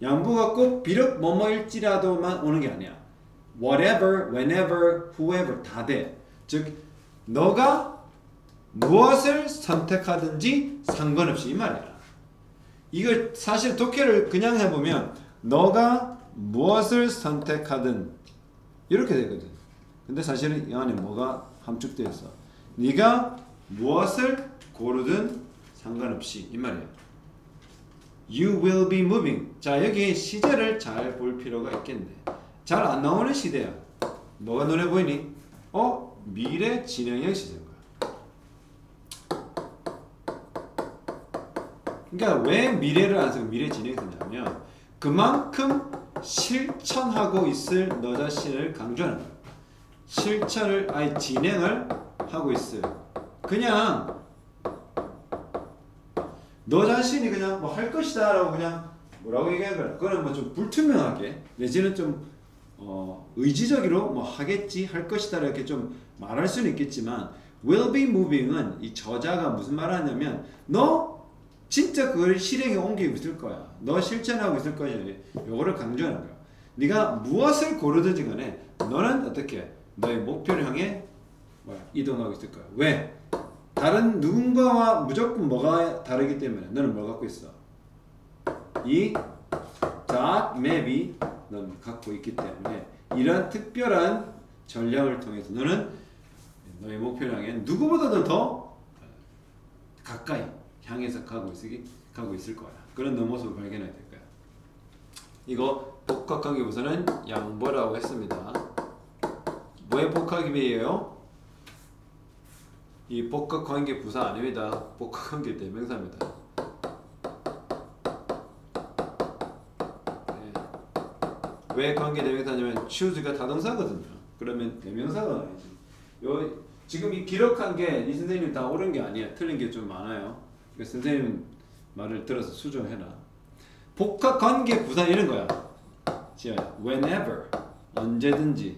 양보가 꼭 비록 뭐뭐일지라도만 오는 게 아니야. Whatever, whenever, whoever 다 돼. 즉 너가 무엇을 선택하든지 상관없이 이 말이야. 이걸 사실 독해를 그냥 해보면 너가 무엇을 선택하든 이렇게 되거든. 근데 사실은 이 안에 뭐가 함축되어 있어. 네가 무엇을 고르든 상관없이 이 말이야. You will be moving. 자, 여기 시제를 잘 볼 필요가 있겠네. 잘 안 나오는 시대야. 뭐가 눈에 보이니? 미래 진행형 시제인 거야. 그러니까 왜 미래를 안 쓰고 미래 진행이 쓰냐면 그만큼 실천하고 있을 너 자신을 강조하는 거야. 실천을 아니 진행을 하고 있어요. 그냥 너 자신이 그냥 뭐 할 것이다 라고 그냥 뭐라고 얘기하는 거야. 그거는 뭐 좀 불투명하게 내지는 좀 의지적으로 뭐 하겠지 할 것이다 이렇게 좀 말할 수는 있겠지만 will be moving은 이 저자가 무슨 말을 하냐면 너 진짜 그걸 실행에 옮기고 있을 거야. 너 실천하고 있을 거야. 요거를 강조하는 거야. 네가 무엇을 고르든지 간에 너는 어떻게 너의 목표를 향해 이동하고 있을 거야. 왜? 다른 누군가와 무조건 뭐가 다르기 때문에 너는 뭘 갖고 있어? 이 dot map이 넌 갖고 있기 때문에 이런 특별한 전략을 통해서 너는 너의 목표를 향해 누구보다도 더 가까이 향해서 가고 있기 가고 있을 거야. 그런 너 모습을 발견해야 될 거야. 이거 복합관계부사는 양보라고 했습니다. 왜 복합이에요? 이 복합관계부사 아닙니다. 복합관계 대명사입니다. 네. 왜 관계 대명사냐면 choose가 타동사거든요. 그러면 대명사가 나야지. 지금 이 기록한 게 이 선생님 다 옳은 게 아니야. 틀린 게 좀 많아요. 그래서 선생님 말을 들어서 수정해라. 복합관계 부사 이런 거야. whenever 언제든지.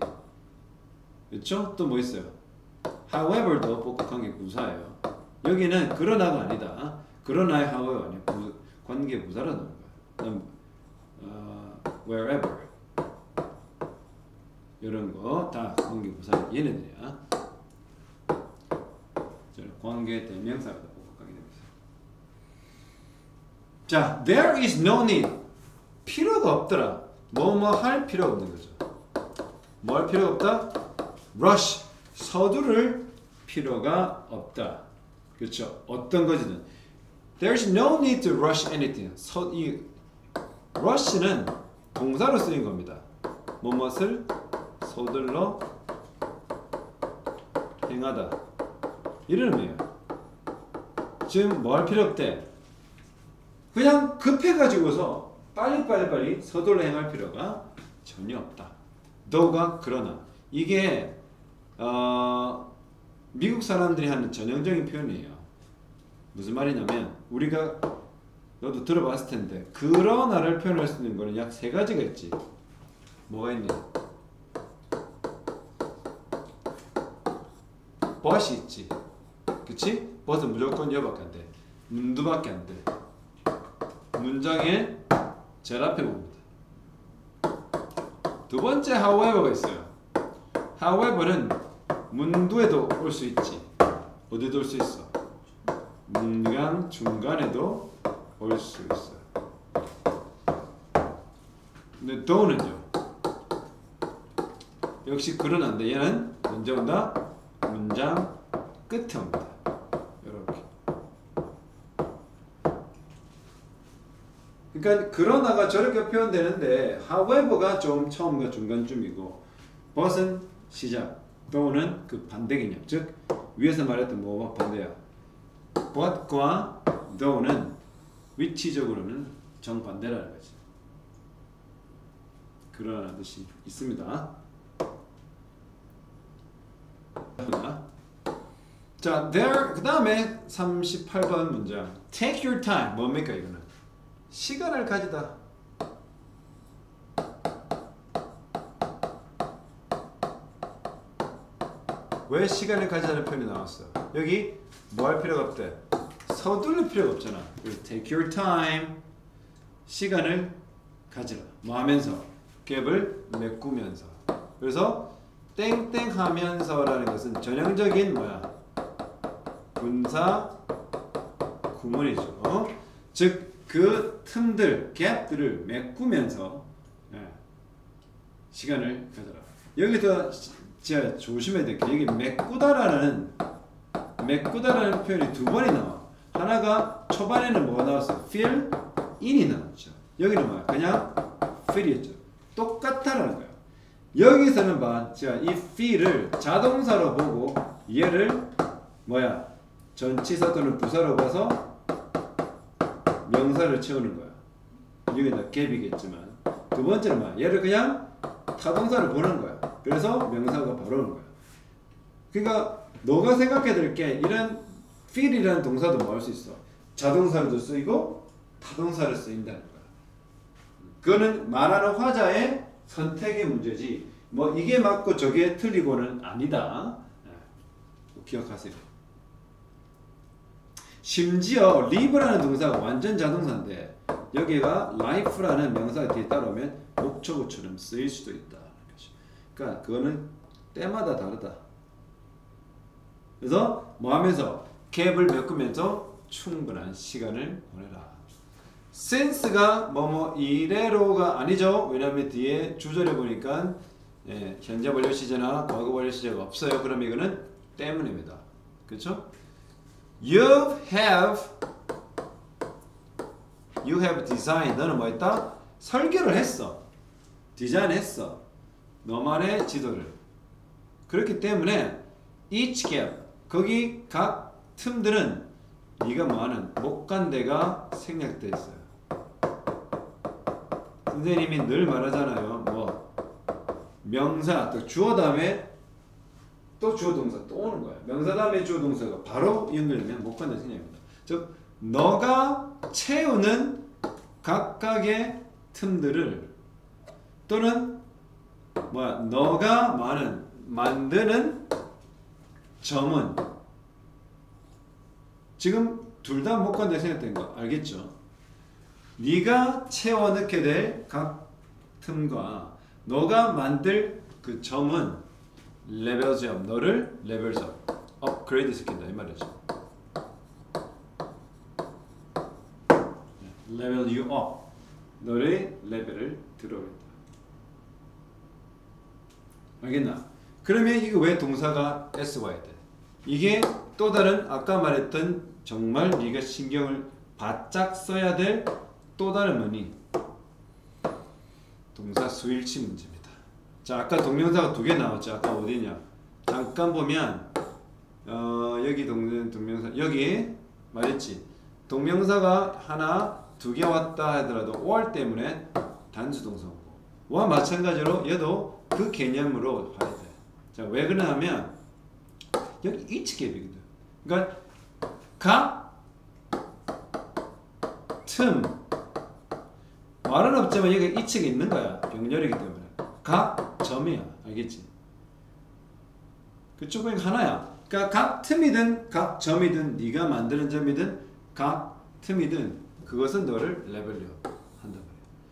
그렇죠? 또 뭐 있어요? however도 복합관계 부사예요. 여기는 그러나가 아니다. 그러나의 however 아니야. 관계 부사라는 거야. wherever 이런 거 다 관계 부사 얘네들이야. 관계 대명사입니다. 복합관계 대명사. 자, there is no need. 필요가 없더라. 뭐뭐 할 필요 없는 거죠. 뭐 할 필요가 없다? rush. 서두를 필요가 없다. 그렇죠? 어떤 것이든. There's no need to rush anything. 이 rush는 동사로 쓰인 겁니다. 무엇을 서둘러 행하다. 이런 의미예요. 지금 뭐 할 필요 없대. 그냥 급해가지고서 빨리 서둘러 행할 필요가 전혀 없다. 너가 그러나. 이게 미국 사람들이 하는 전형적인 표현이에요. 무슨 말이냐면 우리가 너도 들어봤을 텐데 그러나를 표현할 수 있는 거는 약 3가지가 있지. 뭐가 있니? but이 있지. 그치? but은 무조건 여밖에 안 돼. 문두밖에 안 돼. 문장의 제일 앞에 봅니다. 두 번째 however가 있어요. however는 문두에도 올 수 있지. 어디도 올 수 있어? 문장 중간에도 올 수 있어. 근데 thoughn은요. 역시 그러나인데 얘는 언제 온다? 문장 끝에 옵니다. 이렇게. 그러니까 그러나가 저렇게 표현되는데 however가 좀 처음과 중간쯤이고 but은 시작, though는 그 반대 개념. 즉 위에서 말했던 뭐와 반대야. but과 though는 위치적으로는 정반대라는 거지. 그러나 뜻이 있습니다. 자, there 그 다음에 38번 문장. Take your time. 뭡니까 이거는? 시간을 가지다. 왜 시간을 가지다는 표현이 나왔어? 여기 뭐 할 필요가 없대? 서둘릴 필요가 없잖아. 그래서 take your time. 시간을 가지라. 뭐 하면서? 갭을 메꾸면서. 그래서 땡땡 하면서라는 것은 전형적인 뭐야? 분사 구문이죠. 즉 그 틈들, 갭들을 메꾸면서 시간을 가져라. 여기서 진짜 조심해야 될 게 여기 메꾸다라는 표현이 2번이 나와. 하나가 초반에는 뭐가 나왔어? fill in이 나왔죠. 여기는 뭐야? 그냥 fill이었죠. 똑같다라는 거야. 여기서는 봐, 자, 이 fill을 자동사로 보고 얘를 뭐야? 전치사 또는 부사로 봐서 명사를 채우는 거야. 여기다 갭이겠지만 두 번째는 뭐야? 얘를 그냥 타동사를 보는 거야. 그래서 명사가 바로 오는 거야. 그러니까 너가 생각해야 될 게 이런 fill이라는 동사도 뭐 할 수 있어? 자동사로도 쓰이고 타동사로 쓰인다는 거야. 그거는 말하는 화자의 선택의 문제지 뭐 이게 맞고 저게 틀리고는 아니다. 기억하세요. 심지어 live라는 동사가 완전 자동사인데 여기가 life라는 명사가 뒤에 따라오면 목적어처럼 쓰일 수도 있다. 그러니까 그거는 때마다 다르다. 그래서 뭐 하면서 갭을 메꾸면서 충분한 시간을 보내라. since가 뭐뭐 이래로가 아니죠. 왜냐하면 뒤에 주절에 보니까 현재 완료 시제나 과거 완료 시제가 없어요. 그럼 이거는 때문입니다. 그렇죠? You have You have designed. 너는 뭐 했다? 설계를 했어. 디자인했어. 너만의 지도를. 그렇기 때문에 each gap. 거기 각 틈들은 네가 뭐하는 못 간 데가 생략되어 있어요. 선생님이 늘 말하잖아요. 뭐 명사 또 주어 다음에 또 주어 동사 또 오는 거야. 명사 다음에 주어 동사가 바로 연결되면 못 간다 생략입니다. 즉 너가 채우는 각각의 틈들을 또는 뭐야 너가 만드는 점은 지금 둘 다 못 간다 생각된 거 알겠죠? 네가 채워 넣게 될 각 틈과 너가 만들 그 점은 레벨즈 업, 너를 레벨즈 업, 업그레이드 시킨다 이 말이죠. 레벨 you up, 너의 레벨을 들어올린다. 알겠나? 그러면 이거 왜 동사가 s 와야 돼? 이게 또 다른 아까 말했던 정말 네가 신경을 바짝 써야 될 또 다른 뭐니? 동사 수일치 문제입니다. 자, 아까 동명사가 두 개 나왔죠. 아까 어디냐? 잠깐 보면 여기 동명사 여기 말했지. 동명사가 하나 두 개 왔다 하더라도 or 때문에 단수 동사고 와 마찬가지로 얘도 그 개념으로 봐야 돼. 자, 왜 그러냐면 여기 each 갭이거든. 그러니까 각 틈 말은 없지만 여기가 each가 있는 거야. 병렬이기 때문에 각 점이야. 알겠지? 그쪽 보니까 하나야. 그러니까 각 틈이든 각 점이든 네가 만드는 점이든 각 틈이든 그것은 너를 레벨업 한단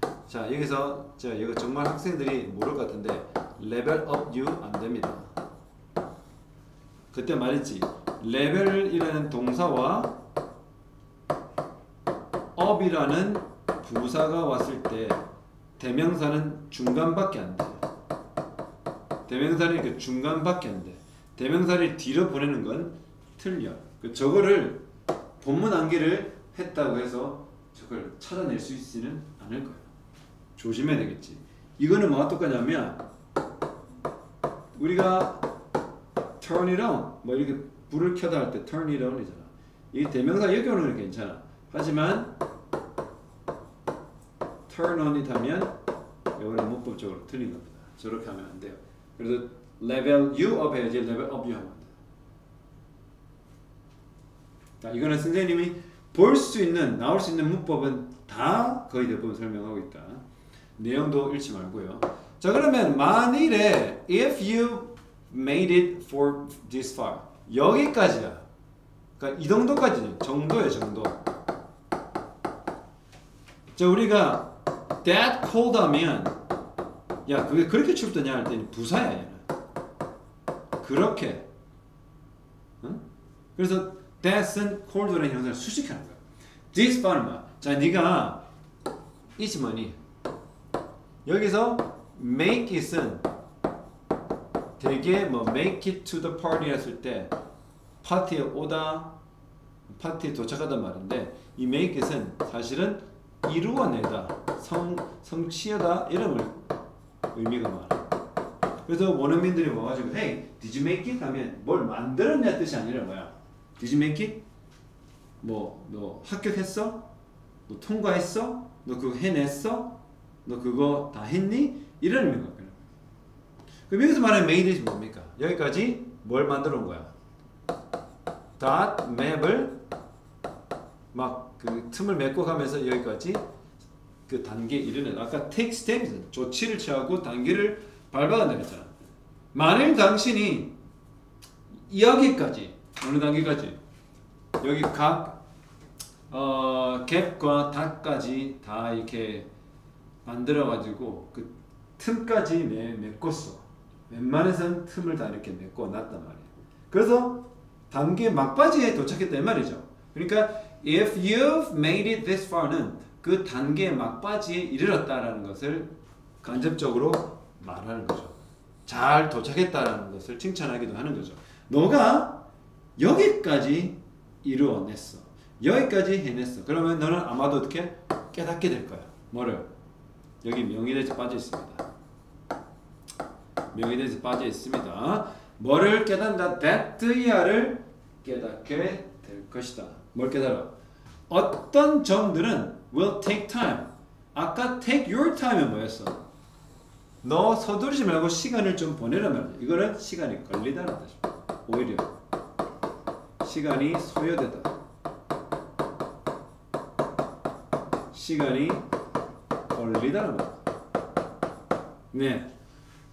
말이야. 자, 여기서 제가 이거 정말 학생들이 모를 것 같은데 레벨업 you 안 됩니다. 그때 말했지. 레벨이라는 동사와 up이라는 부사가 왔을 때 대명사는 중간밖에 안 돼. 대명사는 그 중간밖에 안 돼. 대명사를 뒤로 보내는 건 틀려. 저거를 본문 암기를 했다고 해서 저걸 찾아낼 수 있지는 않을 거야. 조심해야 되겠지. 이거는 뭐가 똑같냐면 우리가 turn it on 뭐 이렇게 불을 켜다 할 때 turn it on이잖아. 이 대명사 여기 오는 건 괜찮아. 하지만 turn on이 하면 이거는 문법적으로 틀린 겁니다. 저렇게 하면 안 돼요. 그래서 level you up 해야지 level up you 하면 안 돼. 자, 이거는 선생님이 볼 수 있는 나올 수 있는 문법은 다 거의 대부분 설명하고 있다. 내용도 잃지 말고요. 자, 그러면 만일에 if you made it for this far 여기까지야. 그러니까 이 정도까지 정도야 정도. 자, 우리가 that cold 하면 야 그게 그렇게 춥더냐 할 때는 부사야 얘는. 그렇게. 응? 그래서 that은 cold라는 형상을 수식하는 거야. this far은 뭐야? 자, 네가 is 뭐니? 여기서 make it은 되게 뭐 make it to the party 했을 때 파티에 오다, 파티에 도착하다 말인데 이 make it은 사실은 이루어내다, 성취하다 이런 의미가 많아. 그래서 원어민들이 와가지고 hey, did you make it? 하면 뭘 만들었냐 뜻이 아니라 뭐야? Did you make it? 뭐 너 합격했어? 너 통과했어? 너 그거 해냈어? 너 그거 다 했니? 이런 의미가 있거든. 그럼 여기서 말하는 made it이 뭡니까? 여기까지 뭘 만들어 온 거야? dot map을 막 그 틈을 메꿔 가면서 여기까지 그 단계에 이르는 아까 take steps 조치를 취하고 단계를 밟아간다 했잖아. 만일 당신이 여기까지 어느 단계까지 여기 각 갭과 닷까지 다 이렇게 만들어 가지고 그 틈까지 메꿨어. 웬만해서는 틈을 다 이렇게 메꿔 놨단 말이야. 그래서 단계 막바지에 도착했다 이 말이죠. 그러니까 if you've made it this far는 그 단계 막바지에 이르렀다라는 것을 간접적으로 말하는 거죠. 잘 도착했다라는 것을 칭찬하기도 하는 거죠. 너가 여기까지 이루어냈어. 여기까지 해냈어. 그러면 너는 아마도 어떻게 깨닫게 될 거야. 뭐를? 여기 명의대에서 빠져 있습니다. 명의대에서 빠져 있습니다. 뭐를 깨닫는다? that 이하를 깨닫게 될 것이다. 뭘 깨달아? 어떤 점들은 will take time. 아까 take your time은 뭐였어? 너 서두르지 말고 시간을 좀 보내란 말이야. 이거는 시간이 걸리다는 뜻입니다. 오히려 시간이 소요되다. 시간이 걸리다는 말이야. 네.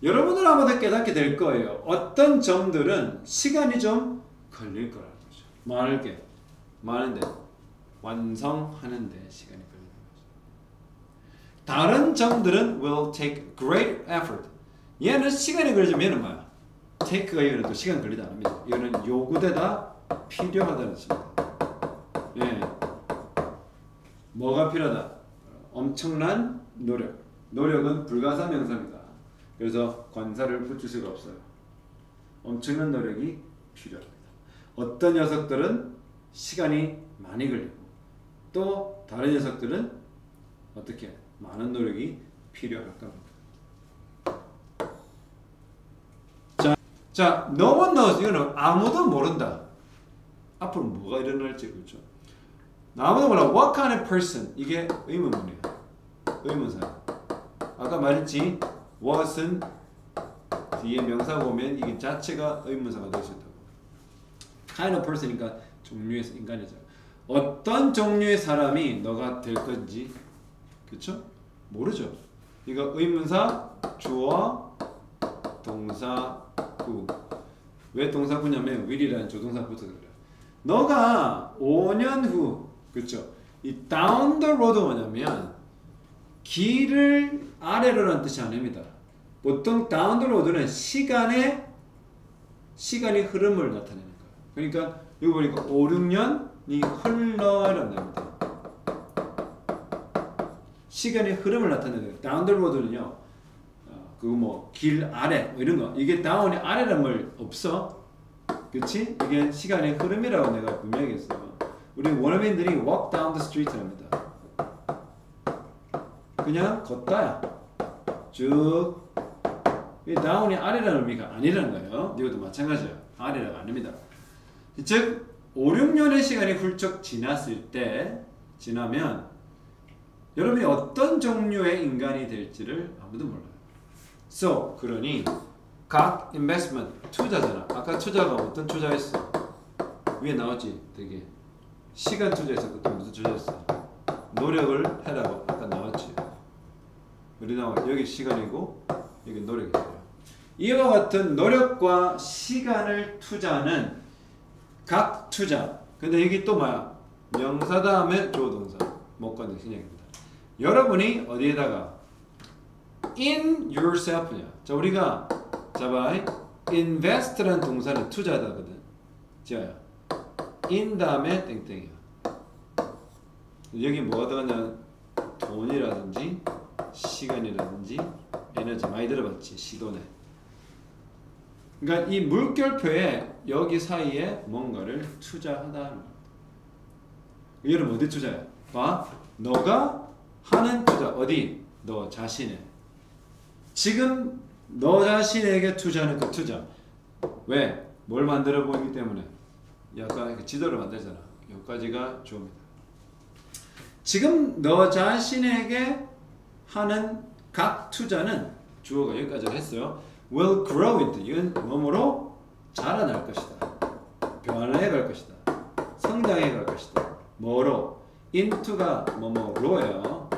여러분들 아마도 깨닫게 될 거예요. 어떤 점들은 시간이 좀 걸릴 거라는 거죠. 많은데 완성하는데 시간이 걸리는 거죠. 다른 점들은 will take great effort. 얘는 시간이 걸리지만 얘는 뭐야? take가 이거는 또 시간 걸리다 안 합니다. 이거는 요구되다, 필요하다는 뜻입니다. 네. 뭐가 필요하다? 엄청난 노력. 노력은 불가사명사입니다. 그래서 관사를 붙일 수가 없어요. 엄청난 노력이 필요합니다. 어떤 녀석들은 시간이 많이 걸리고 또 다른 녀석들은 어떻게 많은 노력이 필요할 겁니다. 자, no one knows. 이거는 아무도 모른다. 앞으로 뭐가 일어날지 그렇죠. 아무도 몰라. What kind of person? 이게 의문문이에요. 의문사. 아까 말했지. what은 뒤에 명사가 오면 이게 자체가 의문사가 될 수 있다고. kind of person이니까 종류의 인간이죠. 어떤 종류의 사람이 너가 될 건지 그렇죠? 모르죠. 이거 의문사, 주어, 동사구. 왜 동사구냐면 will이라는 조동사부터 그래요. 너가 5년 후 그렇죠? 이 down the road 뭐냐면 길을 아래로라는 뜻이 아닙니다. 보통 down the road는 시간이 흐름을 나타내는 거예요. 그러니까 여기 보니까 5, 6년이 흘러라는 겁니다. 시간의 흐름을 나타내는 거예요. down the road는요. 그거 뭐 길 아래 뭐 이런 거. 이게 down이 아래란 말 없어. 그렇지? 이게 시간의 흐름이라고 내가 분명히 했어요. 우리 원어민들이 walk down the street 합니다. 그냥 걷다야. 쭉. 이 down이 아래라는 의미가 아니라는 거예요. 이것도 마찬가지예요. 아래라가 아닙니다. 즉 5, 6년의 시간이 훌쩍 지나면 여러분이 어떤 종류의 인간이 될지를 아무도 몰라요. So, 그러니 각 investment, 투자잖아. 아까 투자가 어떤 투자였어? 위에 나왔지? 되게 시간 투자했었고 또 무슨 투자했어? 노력을 해라고 아까 나왔지? 우리 나와 여기 시간이고 여기 노력이에요. 이와 같은 노력과 시간을 투자하는 각 투자. 근데 여기 또 뭐야? 명사 다음에 조동사. 목관의 신약입니다. 여러분이 어디에다가 in yourself냐. 자, 우리가 봐. invest라는 동사는 투자하다거든. 자, in 다음에 땡땡이야. 여기 뭐가 들어가냐? 돈이라든지 시간이라든지 에너지 많이 들어봤지? 시도네. 그러니까 이 물결표에 여기 사이에 뭔가를 투자하다. 여러분 어디 투자해? 봐. 너가 하는 투자 어디? 너 자신에. 지금 너 자신에게 투자하는 그 투자. 왜? 뭘 만들어 보이기 때문에. 약간 지도를 만들잖아. 여기까지가 주어입니다. 지금 너 자신에게 하는 각 투자는 주어가 여기까지 했어요. will grow into. 이건 뭐뭐로 자라날 것이다. 변화해 갈 것이다. 성장해 갈 것이다. 뭐로? into가 뭐뭐로예요.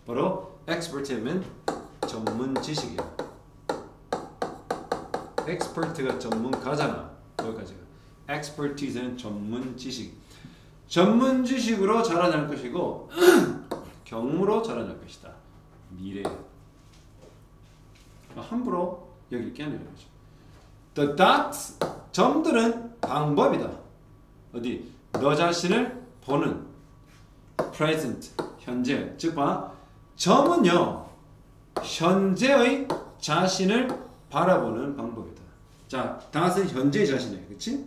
바로 expert면 전문 지식이에요. expert가 전문가잖아. 여기까지가. expertise는 전문 지식. 전문 지식으로 자라날 것이고 경무로 자라날 것이다. 미래. 함부로 여기 있게 하는 거죠. The dots, 점들은 방법이다. 어디? 너 자신을 보는 present, 현재. 즉 봐. 점은요. 현재의 자신을 바라보는 방법이다. 자, dot은 현재의 자신이에요. 그치?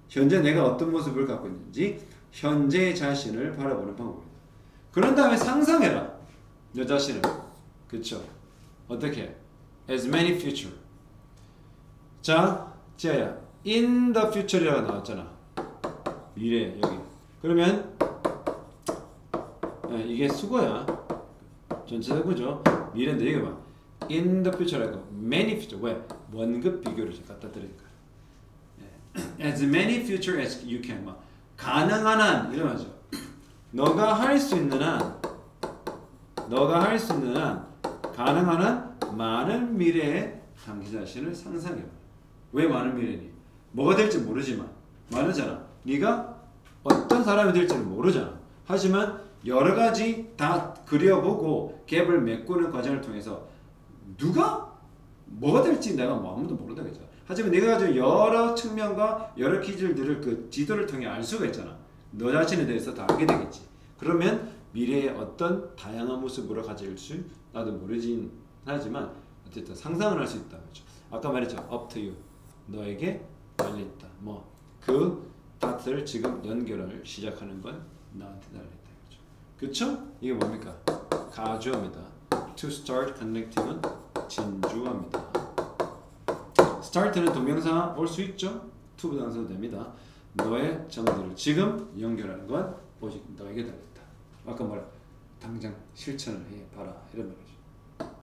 현재 내가 어떤 모습을 갖고 있는지 현재의 자신을 바라보는 방법이다. 그런 다음에 상상해라. 너 자신을. 그쵸? 어떻게? As many future. 자, 지아야. In the future이라고 나왔잖아. 미래 여기. 그러면 이게 수거야. 전체적으로죠. 미래인데 여기 봐. In the future라고 many future. 왜? 원급 비교를 갖다 드리니까. As many future as you can. 막 가능한 한 이러면서 너가 할 수 있는 한 가능한 한 많은 미래의 당신 자신을 상상해봐. 왜 많은 미래니? 뭐가 될지 모르지만 말하잖아. 네가 어떤 사람이 될지는 모르잖아. 하지만 여러 가지 다 그려보고 갭을 메꾸는 과정을 통해서 누가 뭐가 될지 내가 뭐 아무도 모른다 그랬잖아. 하지만 내가 가지고 여러 측면과 여러 기질들을 그 지도를 통해 알 수가 있잖아. 너 자신에 대해서 다 알게 되겠지. 그러면 미래의 어떤 다양한 모습으로 가질 수 나도 모르진 하지만 어쨌든 상상을 할 수 있다. 그렇죠? 아까 말했죠. up to you. 너에게 달려있다. 뭐 그 닷을 지금 연결을 시작하는 건 나한테 달려있다. 그렇죠? 이게 뭡니까? 가주어입니다. To start connecting은 진주어입니다. start는 동명사 올 수 있죠? to 부동사도 됩니다. 너의 점들을 지금 연결하는 건 오직 너에게 달렸다. 아까 뭐라 당장 실천을 해봐라 이런 말이죠.